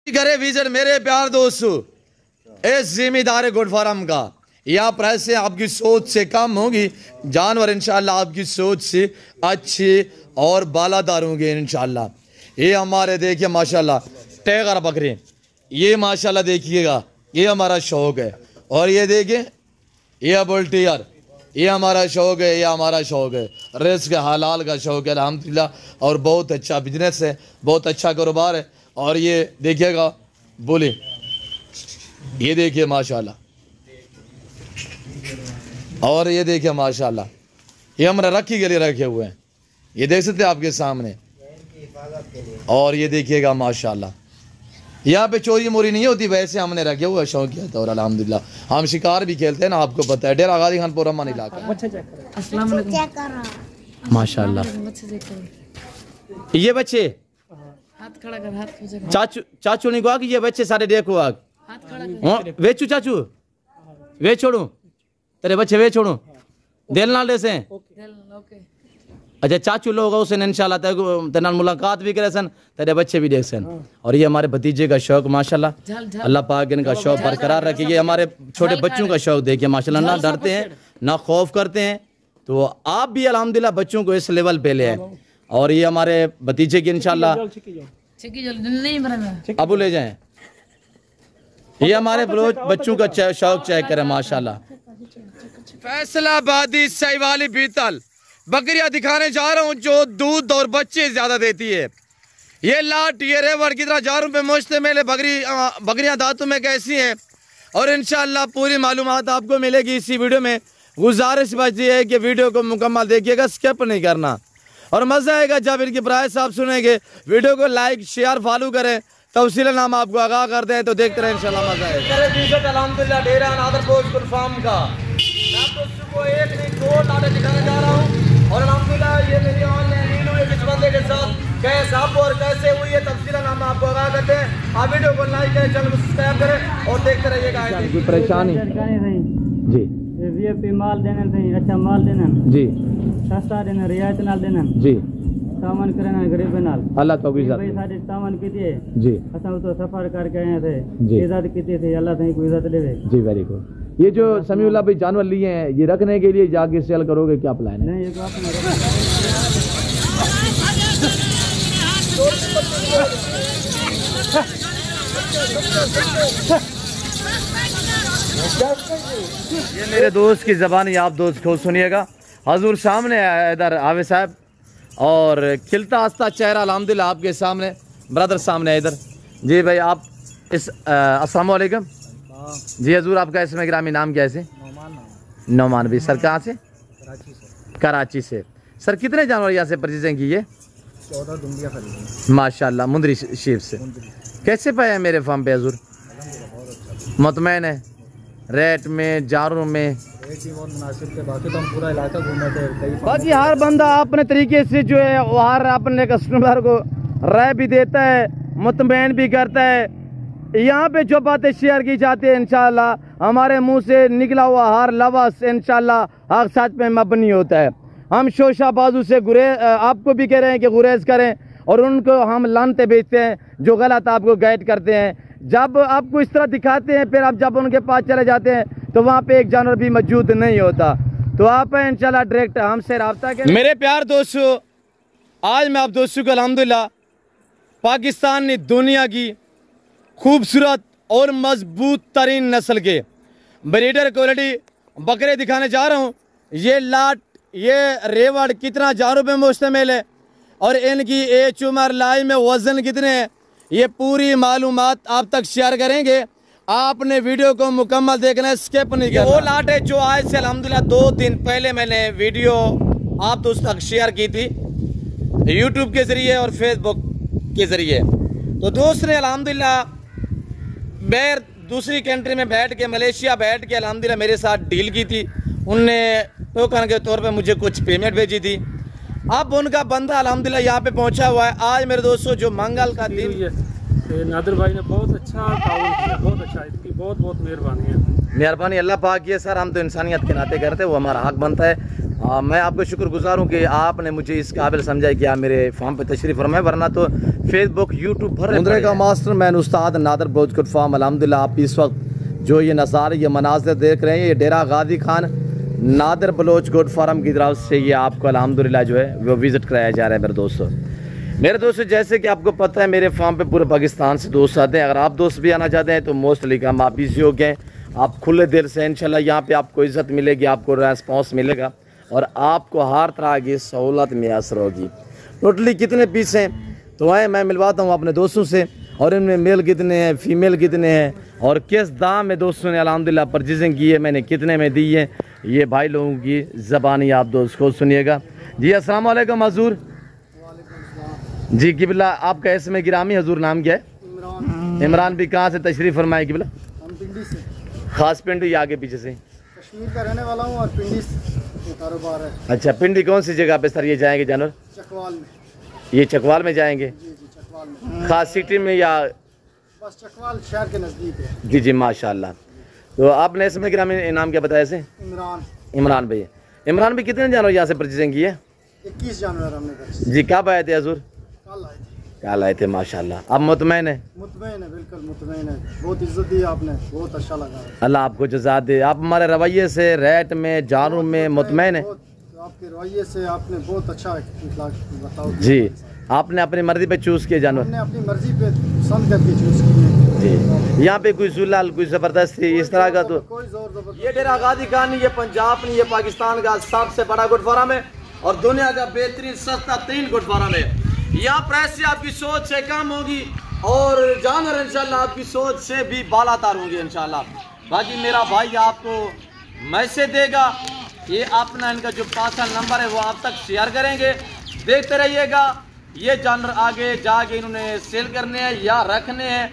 करे विजिट मेरे प्यार दोस्तों इस जिम्मेदार गुड फार्म का। यहाँ पैसे आपकी सोच से कम होगी, जानवर इंशाल्लाह आपकी सोच से अच्छे और बालादार होंगे इंशाल्लाह। ये हमारे देखिए माशाल्लाह टैगर बकरे, ये माशाल्लाह देखिएगा, ये हमारा शौक है। और ये देखिए ये बुल्टियर, ये हमारा शौक है, ये हमारा शौक है। रिस्क हलाल का शौक है अल्हम्दुलिल्लाह, और बहुत अच्छा बिजनेस है, बहुत अच्छा कारोबार है। और ये देखिएगा बोले, ये देखिए माशाल्लाह, और ये देखिए माशाल्लाह, ये हमारा रखी के लिए रखे हुए हैं, ये देख सकते हैं आपके सामने। और ये देखिएगा माशाल्लाह, यहाँ पे चोरी मोरी नहीं होती, वैसे हमने रखे हुए शौक किया था। और अल्हम्दुलिल्लाह हम शिकार भी खेलते हैं ना, आपको पता है डेरा गाजी खान पुरमान इलाका माशाल्लाह। ये बच्चे हाथ खड़ा कर, हाथ चाचू चाचू नहीं को ये बच्चे सारे देखो आग वेचू चाचू वे छोड़ू तेरे बच्चे वे छोड़ू दिल ना ले से। अच्छा चाचू लोग उसे इंशाल्लाह तेरे मुलाकात भी करे सन, तेरे बच्चे भी देख सन। और ये हमारे भतीजे का शौक माशाल्लाह, अल्लाह पाक इनका शौक बरकरार रखे। ये हमारे छोटे बच्चों का शौक देखिए माशाल्लाह, ना डरते हैं ना खौफ करते हैं। तो आप भी अल्हम्दुलिल्लाह बच्चों को इस लेवल पे ले आए। और ये हमारे भतीजे की इंशाल्लाह अबू ले जाएं। ये हमारे बच्चों का शौक चेक करें माशाल्लाह। फैसलाबादी सहीवाली बीतल बकरियां दिखाने जा रहा हूँ जो दूध और बच्चे ज्यादा देती है। ये लाट ये रेवड़ की तरह जारूं पे मोश्ते मेले बकरियां दांतों में कैसी हैं, और इंशाल्लाह पूरी मालूमात आपको मिलेगी इसी वीडियो में। गुजारिश बची है कि वीडियो को मुकम्मल देखिएगा, स्किप नहीं करना, और मजा आएगा जब इनकी प्राइस आप सुनेंगे। वीडियो को लाइक शेयर फॉलो करें, तफसील नाम आपको आगाह कर दें, तो देखते रहे इंशाल्लाह मजा आएगा। अल्हम्दुलिल्लाह डेरा नादरपोश फार्म का मैं आपको सुबह एक नहीं दो लाटे दिखाने जा रहा हूँ। और अल्हम्दुलिल्लाह ये मेरी ऑनलाइन डील हुई किस बंदे के साथ, कैसे आपको और कैसे हुई है तफसील नाम आपको आगाह करते हैं। आप वीडियो को लाइक करें, चैनल को सब्सक्राइब करें और देखते रहिएगा। कोई परेशानी जी वीआईपी माल देना सही, अच्छा माल देना जी, सस्ता देना, रियायत नाल देना जी, सामान करना गरीब नाल अल्लाह तो भाई सारे सामान कीजिए जी, असा तो सफर करके आए थे जी, इज्जत कीती थी, अल्लाह तई को इज्जत देवे जी। Very good. ये जो समीउल्लाह भाई जानवर लिए हैं, ये रखने के लिए जाके सेल करोगे, क्या प्लान है? नहीं ये तो आपने ये मेरे दोस्त की ज़बान, आप दोस्त को सुनिएगा। हजूर सामने है इधर आवे साहब, और खिलता हंसता चेहरा अल्हम्दुलिल्लाह आपके सामने, ब्रदर सामने है इधर जी। भाई आप इस अस्सलाम वालेकुम जी। हजूर आपका इसमें ग्रामीण नाम क्या है? नौमान भी। सर कहाँ से? कराची से। सर कितने जानवर यहाँ से परचेजिंग की है? 14 दुंबिया खरीदी माशाल्लाह मुंदरी शेप से। कैसे पाए हैं मेरे फार्म पे हजूर? मुतमैन है रेट में, जारों में? बहुत मुनासिब थे, बाकी तो हम पूरा इलाका घूमे थे। बाकी हर बंदा अपने तरीके से जो है वो हर अपने कस्टमर को राय भी देता है, मुतमैन भी करता है। यहाँ पे जो बातें शेयर की जाती है इंशाल्लाह हमारे मुंह से निकला हुआ हर लफ्ज़ इंशाल्लाह हक सच पे मबनी होता है। हम शोशा बाजू से आपको भी कह रहे हैं कि गुरेज करें, और उनको हम लानते बेचते हैं जो गलत आपको गाइड करते हैं। जब आपको इस तरह दिखाते हैं, फिर आप जब उनके पास चले जाते हैं तो वहाँ पे एक जानवर भी मौजूद नहीं होता। तो आप इंशाल्लाह डायरेक्ट हमसे रब्ता करें। मेरे प्यार दोस्तों, आज मैं आप दोस्तों को अल्हम्दुलिल्लाह पाकिस्तान ने दुनिया की खूबसूरत और मजबूत तरीन नस्ल के ब्रीडर क्वालिटी बकरे दिखाने जा रहा हूँ। ये लाट ये रेवड़ कितना जानवरों पे मुश्तमिल है, और इनकी एज उम्र लाई में वजन कितने हैं, ये पूरी मालूमात आप तक शेयर करेंगे। आपने वीडियो को मुकम्मल देखना है, स्किप नहीं करना। वो लाट है जो आज से अल्हम्दुलिल्लाह 2 दिन पहले मैंने वीडियो आप दोस्तों तक शेयर की थी यूट्यूब के ज़रिए और फेसबुक के ज़रिए। तो दोस्त ने अल्हम्दुलिल्लाह बैर दूसरी कंट्री में बैठ के, मलेशिया बैठ के अल्हम्दुलिल्लाह मेरे साथ डील की थी। उनने टोकन के तौर पे मुझे कुछ पेमेंट भेजी थी। अब उनका बंदा अल्हम्दुलिल्लाह यहाँ पे पहुँचा हुआ है। आज मेरे दोस्तों जो मंगल का दिन, नादिर भाई ने बहुत अच्छा ताउन किया, बहुत अच्छा, इसकी बहुत बहुत मेहरबानी है। मेहरबानी अल्लाह पाक की है। सर हम तो इंसानियत के नाते करते हैं, वो हमारा हक बनता है। मैं आपको शुक्रगुजार हूँ कि आपने मुझे इस काबिल समझा कि आप मेरे फार्म पे तशरीफ़ फरमाए, वरना तो फेसबुक यूट्यूब भर मुंद्रे का मास्टर मैन उस्ताद नादर बलोच गुड फार्म। अल्हम्दुलिल्लाह आप इस वक्त जो ये नज़ारे ये मनाज़िर देख रहे हैं, ये डेरा गाजी खान नादर बलोच गुड फार्म की तरफ से ये आपको अल्हम्दुलिल्लाह जो है वो विज़िट कराया जा रहा है। मेरे दोस्तों जैसे कि आपको पता है मेरे फार्म पे पूरे पाकिस्तान से दोस्त आते हैं। अगर आप दोस्त भी आना चाहते हैं तो मोस्टली हम आप इसी हो गए, आप खुले दिल से इंशाल्लाह यहाँ पे आपको इज़्ज़त मिलेगी, आपको रेस्पॉन्स मिलेगा और आपको हर तरह की सहूलत मैसर होगी। टोटली कितने पीस हैं तो आए मैं मिलवाता हूँ अपने दोस्तों से, और इनमें मेल कितने हैं, फीमेल कितने हैं और किस दाम में दोस्तों ने अल्हम्दुलिल्लाह परचेजिंग की है, मैंने कितने में दी है, ये भाई लोगों की ज़बानी आप दोस्त को सुनिएगा। जी अस्सलाम वालेकुम हजूर। जी किबला आपका इसमें गिरामी हजूर नाम क्या है? इमरान। इमरान भी कहाँ से तशरीफ़ फरमाए किबला? हम पिंडी से। खास पिंडी आगे पीछे से? कश्मीर का रहने वाला हूँ और पिंडी से कारोबार है। अच्छा पिंडी कौन सी जगह पे सर ये जाएंगे जानवर? चकवाल में। ये चकवाल में जाएंगे? जी जी चकवाल में। खास सिटी में या? बस चकवाल शहर के नज़दीक है। जी जी माशाल्लाह। तो आपने इसमें गिरामी नाम क्या बताया से? इमरान। इमरान भाई। इमरान भाई कितने जानवर यहाँ से परचेजिंग की है? 21 जानवर हमने परचेज। जी कब आए थे हजूर? कल आए थे। कल आए थे माशाल्लाह। अब मुतमैन है? मुतमैन है, बिल्कुल मुतमैन है। बहुत इज्जत दी आपने, बहुत अच्छा लगा। अल्लाह आपको जज़ा दे। आप हमारे रवैये से, रेट में, जानों में मुतमैन है? आपके रवैये से आपने बहुत अच्छा बताओ। जी आपने अपनी मर्जी पे चूज़ किए जानवर? हमने अपनी मर्जी पे पसंद करके चूज़ किए। जी यहाँ पे कोई जुलाल कोई ज़बरदस्ती इस तरह का तो? कोई जोर जबरदस्ती। ये डेरा गाजी खान नहीं, ये पंजाब नहीं, ये पाकिस्तान का सबसे बड़ा गुड फार्म है और दुनिया का बेहतरीन सस्ता तीन गुड फार्म है। यहाँ प्राइस से आपकी सोच से कम होगी और जानवर इंशाल्लाह आपकी सोच से भी बालातर होंगे इंशाल्लाह। बाकी मेरा भाई आपको मैसेज देगा, ये अपना इनका जो पार्सल नंबर है वो आप तक शेयर करेंगे, देखते रहिएगा। ये जानवर आगे जाके इन्होंने सेल करने हैं या रखने हैं,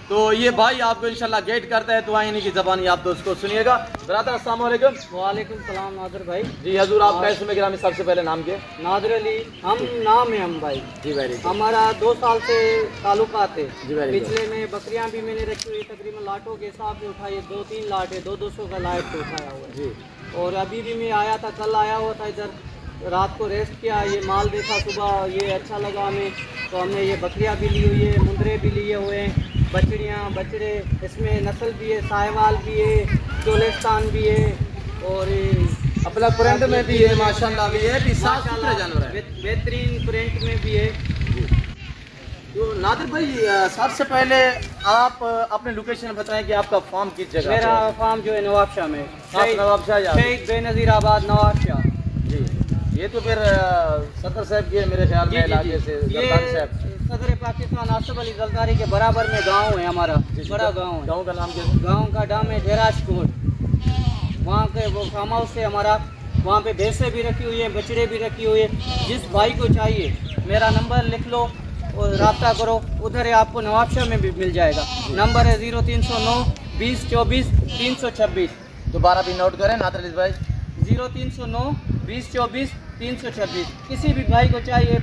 तो ये भाई आपको इंशाल्लाह गाइड करता है। तो आए इन्हीं की ज़बानी आप दोस्त को सुनिएगा। ब्रदर अस्सलाम वालेकुम। वालेकुम सलाम नादर भाई। जी हजूर आप कैसे में गिरामी सबसे पहले नाम के? नादर अली हम नाम है हम भाई। जी वेरी गुड। हमारा 2 साल से ताल्लुकात है। जी वेरी गुड। पिछले में बकरियां भी मैंने रखी हुई, तकरीबन लाटों के हिसाब से उठाई 2-3 लाट है, 200 का लाट पे उठाया हुआ है जी। और अभी भी मैं आया था, कल आया हुआ था इधर, रात को रेस्ट किया, ये माल देखा सुबह, ये अच्छा लगा हमें, तो हमने ये बकरियां भी ली हुई है, मुंदरे भी लिए हुए हैं, बछड़ियाँ बछड़े, इसमें नस्ल भी है, साहिवाल भी है, चोलिस्तान भी है और अपना प्रिंट में भी है माशाल्लाह भी है, भी साफ सुथरे जानवर है, बेहतरीन प्रिंट में भी है। तो नादिर भाई सबसे पहले आप अपने लोकेशन बताएं कि आपका फार्म किस जगह? मेरा फार्म जो है नवाबशाह में, नवाबशाह शहीद बेनज़ीराबाद नवाबशाह। जी ये तो फिर सदर साहब की मेरे ख्याल में इलाके से सदर पाकिस्तान आसिफ अली जरदारी के बराबर में गांव है हमारा, बड़ा गांव है। गांव का नाम क्या? गांव का नाम है डेराजकोट। वहाँ के वो फार्म हाउस है हमारा, वहाँ पे भैंसें भी रखी हुई है, बछड़े भी रखी हुई है। जिस भाई को चाहिए मेरा नंबर लिख लो और रब्ता करो, उधर है आपको नवाबशाह में भी मिल जाएगा। नंबर है 0309 20 24 326। दोबारा भी नोट करें नादिर अली भाई। 0309 20 24 326। किसी भी भाई को चाहिए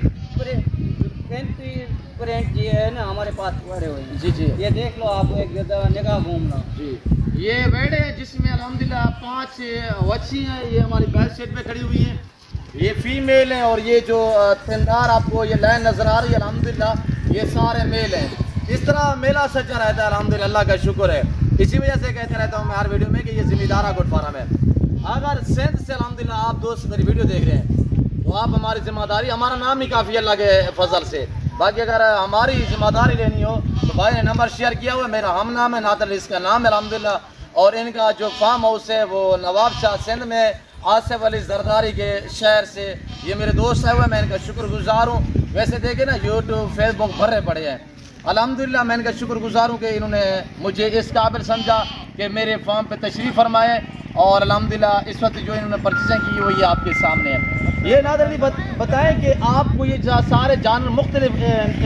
प्रिंट ये है ना हमारे पास पड़े हुए हैं। जी जी ये देख लो आप, एक निगाह घूमना। जी ये बेड है जिसमें अल्हम्दुलिल्लाह 5 वच्छी हैं, ये हमारी बैक साइड पे खड़ी हुई हैं, ये फीमेल हैं और ये जो थिनदार आपको ये लाइन नज़र आ रही है अल्हम्दुलिल्लाह ये सारे मेल हैं। इस तरह मेला सच्चा रहता है अल्हम्दुलिल्लाह, अल्लाह का शुक्र है। इसी वजह से कहते रहता हूँ मैं हर वीडियो में कि ये ज़िम्मेदारा गुड फार्म है। अगर सिंध से अल्हम्दुलिल्लाह आप दोस्त मेरी वीडियो देख रहे हैं तो आप हमारी जिम्मेदारी, हमारा नाम ही काफ़ी अल्लाह के फजल से, बाकी अगर हमारी जिम्मेदारी लेनी हो तो भाई ने नंबर शेयर किया हुआ है, मेरा हम नाम है नादिर, इसका नाम है अल्हम्दुलिल्लाह। और इनका जो फार्म हाउस है वो नवाबशाह सिंध में आसिफ अली जरदारी के शहर से ये मेरे दोस्त आए हुए, मैं इनका शुक्रगुजार हूँ। वैसे देखे ना यूट्यूब फेसबुक भरे पड़े हैं, अल्हम्दुलिल्लाह मैं इनका शुक्रगुजार हूँ कि इन्होंने मुझे इस काबिल समझा कि मेरे फार्म पे तशरीफ़ फरमाए और अल्हम्दुलिल्लाह इस वक्त जो इन्होंने परचेजिंग की वो ये आपके सामने है। ये नादिर अली बताएं कि आपको ये सारे जानवर मुख्तलिफ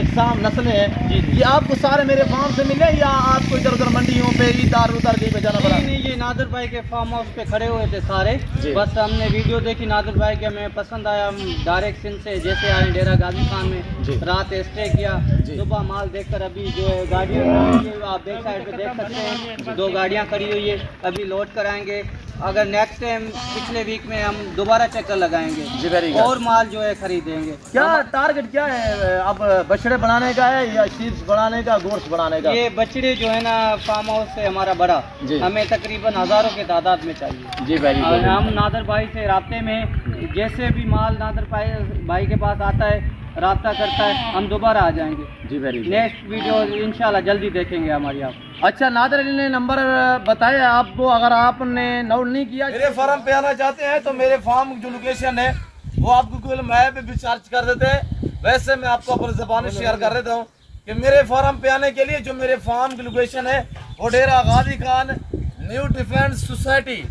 इकसाम नस्लें हैं, ये आपको सारे मेरे फार्म से मिले या आपको इधर उधर मंडियों पे इधर उधर कहीं पे जाना पड़ा? नहीं, ये नादिर भाई के फार्म हाउस पे खड़े हुए थे सारे, बस हमने वीडियो देखी नादिर भाई के, हमें पसंद आया, हम डायरेक्ट सिंध से जैसे आए डेरा गाजी खान में, रात स्टे किया, सुबह माल देखकर अभी जो है गाड़ियाँ आप बैक साइड पे देख सकते हैं 2 गाड़ियाँ खड़ी हुई है, अभी लोड कराएंगे अगर नेक्स्ट टाइम पिछले वीक में हम दोबारा चक्कर लगाएंगे जी, very good। और माल जो है खरीदेंगे। क्या टारगेट क्या है, अब बछड़े बढ़ाने का है या शीप्स बढ़ाने का, गोश्त बढ़ाने का? ये बछड़े जो है ना फार्म हाउस से हमारा बड़ा, जी। हमें तकरीबन हज़ारों के तादाद में चाहिए जी, वेरी और गुड। हम नादर भाई से राब्ते में, जैसे भी माल नादर भाई के पास आता है राब्ता करता है, हम दोबारा आ जाएंगे। जी, वेरी गुड। नेक्स्ट वीडियो इंशाल्लाह जल्दी देखेंगे हमारी आप। अच्छा, नादर अली ने नंबर बताया आपको, अगर आपने नोट नहीं किया, मेरे फार्म पे आना चाहते हैं तो मेरे फार्म जो लोकेशन है वो आप गूगल मैप पे भी सर्च कर देते हैं। वैसे मैं आपको अपनी ज़बान शेयर कर देता हूँ कि मेरे फार्म पे आने के लिए जो मेरे फार्म की लोकेशन है वो डेरा Ghazi Khan new defence society,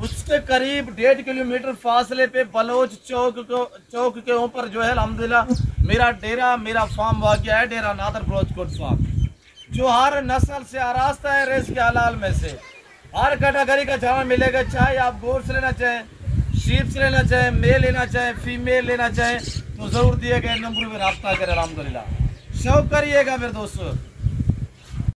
उसके करीब 1.5 किलोमीटर फासले पे बलोच चौक के ऊपर जो है अल्हम्दुलिल्लाह मेरा डेरा, मेरा फार्म वाक़या है, डेरा नादर बलोचकोट फार्म, जो हर नस्ल से आरास्ता है, रेस के हलाल में से हर कैटेगरी का जानवर मिलेगा। चाहे आप गोश्त लेना चाहें, शीप्स लेना चाहें, मेल लेना चाहें, फीमेल लेना चाहें तो ज़रूर दिए गए नंबर में रब्ता करें। अल्हम्दुलिल्लाह शौक करिएगा मेरे दोस्तों।